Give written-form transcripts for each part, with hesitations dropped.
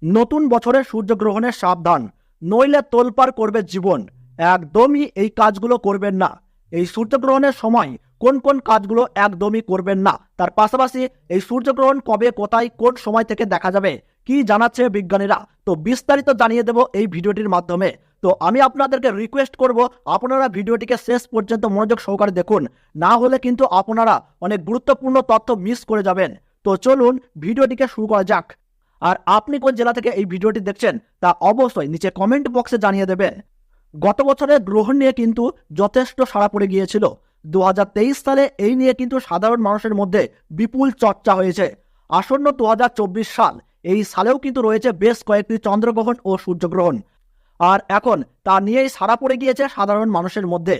নতুন বছরে সূর্যগ্রহণের সাবধান, নইলে তোলপাড় করবে জীবন। একদমই এই কাজগুলো করবেন না। এই সূর্যগ্রহণের সময় কোন কোন কাজগুলো একদমই করবেন না, তার পাশাপাশি এই সূর্যগ্রহণ কবে, কোথায়, কোন সময় থেকে দেখা যাবে, কি জানাচ্ছে বিজ্ঞানীরা, তো বিস্তারিত জানিয়ে দেব এই ভিডিওটির মাধ্যমে। তো আমি আপনাদেরকে রিকোয়েস্ট করব, আপনারা ভিডিওটিকে শেষ পর্যন্ত মনোযোগ সহকারে দেখুন, না হলে কিন্তু আপনারা অনেক গুরুত্বপূর্ণ তথ্য মিস করে যাবেন। তো চলুন ভিডিওটিকে শুরু করা যাক। আর আপনি কোন জেলা থেকে এই ভিডিওটি দেখছেন তা অবশ্যই নিচে কমেন্ট বক্সে জানিয়ে দেবেন। গত বছরের গ্রহণ নিয়ে কিন্তু যথেষ্ট সাড়া পড়ে গিয়েছিল। 2023 সালে এই নিয়ে কিন্তু সাধারণ মানুষের মধ্যে বিপুল চর্চা হয়েছে। আসন্ন 2024 সাল, এই সালেও কিন্তু রয়েছে বেশ কয়েকটি চন্দ্রগ্রহণ ও সূর্যগ্রহণ। আর এখন তা নিয়েই সাড়া পড়ে গিয়েছে সাধারণ মানুষের মধ্যে।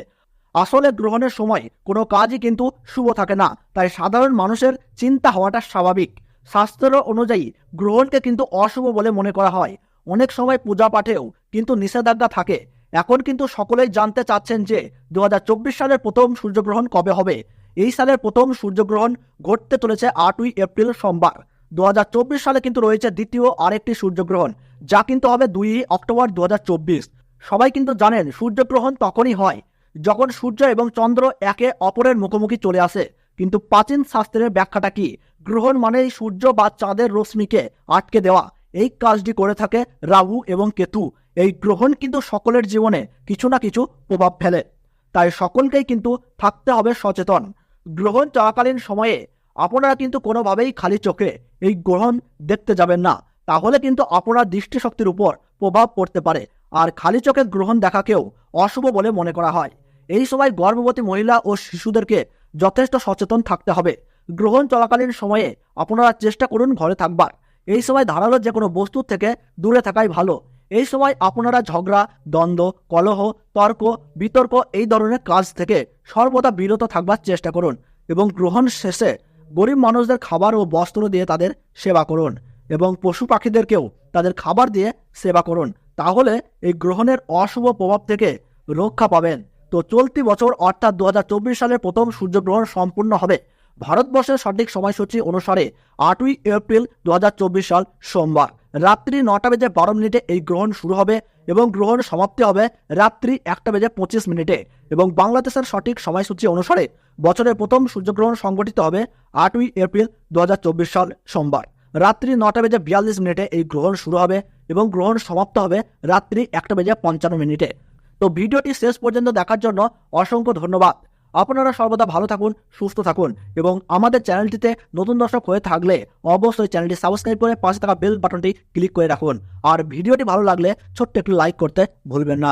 আসলে গ্রহণের সময় কোনো কাজই কিন্তু শুভ থাকে না, তাই সাধারণ মানুষের চিন্তা হওয়াটা স্বাভাবিক। শাস্ত্র অনুযায়ী গ্রহণকে কিন্তু অশুভ বলে মনে করা হয়। অনেক সময় পূজা পাঠেও কিন্তু নিষেধাজ্ঞা থাকে। এখন কিন্তু সকলেই জানতে চাচ্ছেন যে 2024 সালের প্রথম সূর্যগ্রহণ কবে হবে। এই সালের প্রথম সূর্যগ্রহণ ঘটতে চলেছে 8ই এপ্রিল সোমবার। 2024 সালে কিন্তু রয়েছে দ্বিতীয় আরেকটি সূর্যগ্রহণ, যা কিন্তু হবে 2ই অক্টোবর 2024। সবাই কিন্তু জানেন সূর্যগ্রহণ তখনই হয় যখন সূর্য এবং চন্দ্র একে অপরের মুখোমুখি চলে আসে। কিন্তু প্রাচীন শাস্ত্রের ব্যাখ্যাটা কি? গ্রহণ মানেই সূর্য বা চাঁদের রশ্মিকে আটকে দেওয়া। এই কাজটি করে থাকে রাহু এবং কেতু। এই গ্রহণ কিন্তু সকলের জীবনে কিছু না কিছু প্রভাব ফেলে, তাই সকলকেই কিন্তু থাকতে হবে সচেতন। গ্রহণ চলাকালীন সময়ে আপনারা কিন্তু কোনোভাবেই খালি চোখে এই গ্রহণ দেখতে যাবেন না, তাহলে কিন্তু আপনার দৃষ্টিশক্তির উপর প্রভাব পড়তে পারে। আর খালি চোখে গ্রহণ দেখাকেও অশুভ বলে মনে করা হয়। এই সময় গর্ভবতী মহিলা ও শিশুদেরকে যথেষ্ট সচেতন থাকতে হবে। গ্রহণ চলাকালীন সময়ে আপনারা চেষ্টা করুন ঘরে থাকবার। এই সময় ধারালো যে কোনো বস্তু থেকে দূরে থাকাই ভালো। এই সময় আপনারা ঝগড়া, দ্বন্দ্ব, কলহ, তর্ক, বিতর্ক এই ধরনের কাজ থেকে সর্বদা বিরত থাকবার চেষ্টা করুন। এবং গ্রহণ শেষে গরিব মানুষদের খাবার ও বস্ত্র দিয়ে তাদের সেবা করুন, এবং পশু পাখিদেরকেও তাদের খাবার দিয়ে সেবা করুন। তাহলে এই গ্রহণের অশুভ প্রভাব থেকে রক্ষা পাবেন। তো চলতি বছর অর্থাৎ 2024 সালের প্রথম সূর্যগ্রহণ সম্পূর্ণ হবে ভারতবর্ষের সঠিক সময়সূচি অনুসারে 8ই এপ্রিল 2024 সাল সোমবার রাত্রি 9:12 এই গ্রহণ শুরু হবে এবং গ্রহণ সমাপ্তি হবে রাত্রি 1:25। এবং বাংলাদেশের সঠিক সময়সূচি অনুসারে বছরের প্রথম সূর্যগ্রহণ সংঘটিত হবে 8ই এপ্রিল 2024 সাল সোমবার রাত্রি 9:42 এই গ্রহণ শুরু হবে এবং গ্রহণ সমাপ্ত হবে রাত্রি 1:55। তো ভিডিওটি শেষ পর্যন্ত দেখার জন্য অসংখ্য ধন্যবাদ। আপনারা সর্বদা ভালো থাকুন, সুস্থ থাকুন, এবং আমাদের চ্যানেলটিতে নতুন দর্শক হয়ে থাকলে অবশ্যই চ্যানেলটি সাবস্ক্রাইব করে পাশে থাকা বেল বাটনটি ক্লিক করে রাখুন। আর ভিডিওটি ভালো লাগলে ছোট্ট একটু লাইক করতে ভুলবেন না।